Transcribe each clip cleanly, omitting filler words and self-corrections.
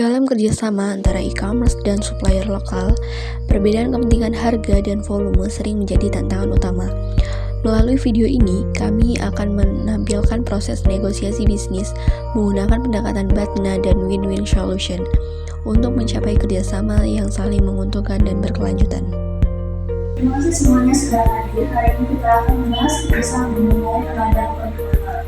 Dalam kerjasama antara e-commerce dan supplier lokal, perbedaan kepentingan harga dan volume sering menjadi tantangan utama. Melalui video ini, kami akan menampilkan proses negosiasi bisnis menggunakan pendekatan BATNA dan win-win solution untuk mencapai kerjasama yang saling menguntungkan dan berkelanjutan. Terima kasih semuanya sudah hadir. Hari ini kita akan membahas kerjasama mengenai pengadaan produk lokal.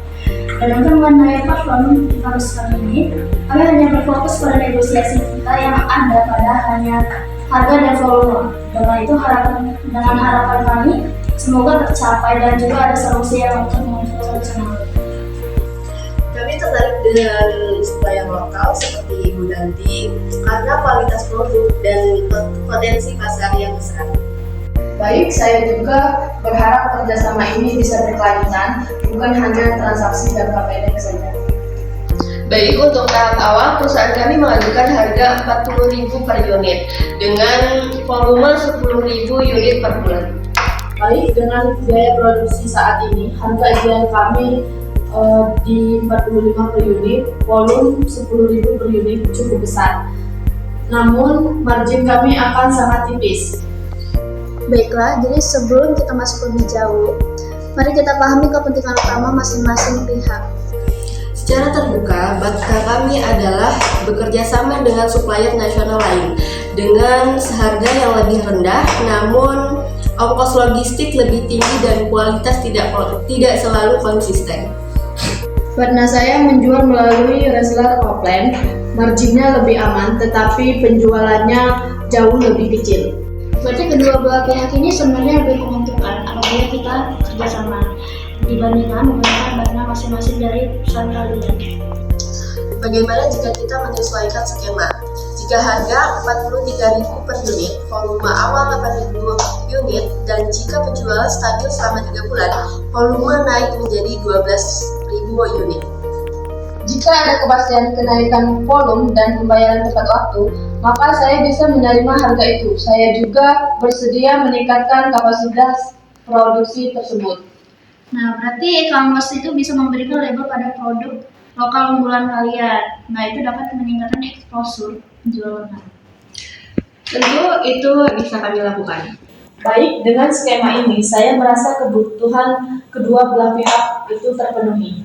Dan untuk mengenai platform e-commerce kami hanya berfokus pada negosiasi kita yang ada pada hanya harga dan volume. Dengan harapan kami semoga tercapai dan juga ada solusi yang untuk menguntungkan semua. Kami tertarik dengan supplier lokal seperti Ibu Danti karena kualitas produk dan potensi pasar yang besar. Baik, saya juga berharap kerjasama ini bisa berkelanjutan, bukan hanya transaksi jangka pendek saja. Baik, untuk tahap awal perusahaan kami mengajukan harga 40.000 per unit dengan volume 10.000 unit per bulan. Baik, dengan biaya produksi saat ini, harga ideal kami di 45 per unit, volume 10.000 per unit cukup besar. Namun, margin kami akan sangat tipis. Baiklah, jadi sebelum kita masuk lebih jauh, mari kita pahami kepentingan utama masing-masing pihak. Secara terbuka, BATNA kami adalah bekerja sama dengan supplier nasional lain dengan harga yang lebih rendah, namun ongkos logistik lebih tinggi dan kualitas tidak selalu konsisten. BATNA saya menjual melalui reseller offline, marginnya lebih aman, tetapi penjualannya jauh lebih kecil. Berarti kedua belah pihak ini sebenarnya lebih menguntungkan apabila kita kerjasama dibandingkan menggunakan BATNA masing-masing dari perusahaan kalian. Bagaimana jika kita menyesuaikan skema? Jika harga 43.000 per unit, volume awal 8.000 unit, dan jika penjualan stabil selama 3 bulan, volume naik menjadi 12.000 unit. Jika ada kepastian kenaikan volume dan pembayaran tepat waktu, maka saya bisa menerima harga itu. Saya juga bersedia meningkatkan kapasitas produksi tersebut. Nah, berarti e-commerce itu bisa memberikan label pada produk lokal unggulan kalian. Nah, itu dapat meningkatkan exposure penjualan. Tentu itu bisa kami lakukan. Baik, dengan skema ini saya merasa kebutuhan kedua belah pihak itu terpenuhi.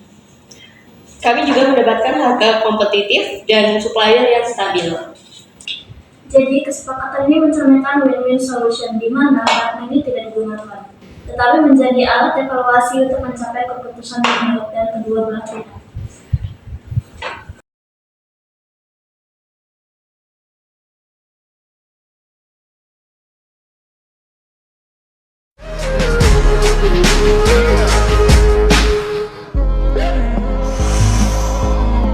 Kami juga mendapatkan harga kompetitif dan supplier yang stabil. Jadi, kesepakatan ini mencerminkan win-win solution di mana BATNA ini tidak digunakan, tetapi menjadi alat evaluasi untuk mencapai keputusan yang baik dari kedua belah pihak.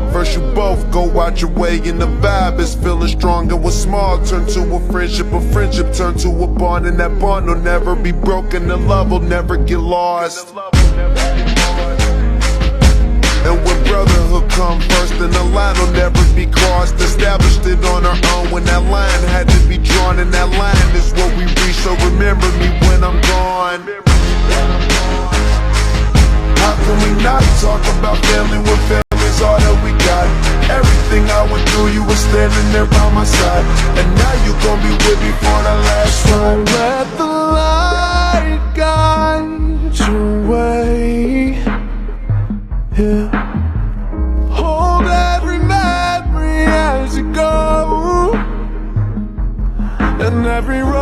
First you both go out your way and the vibe is feeling strong. And what's small turn to a friendship turn to a bond. And that bond will never be broken, the love will never get lost. And when brotherhood come first, then the line will never be crossed. Established it on our own when that line had to be drawn. And that line is what we reach, so remember me when I'm gone. How can we not talk about family when family's all that we got? Everything I went through, you were standing there by my side. And now you gon' be with me for the last ride. Let the light guide your way. Yeah. Hold every memory as you go, and every road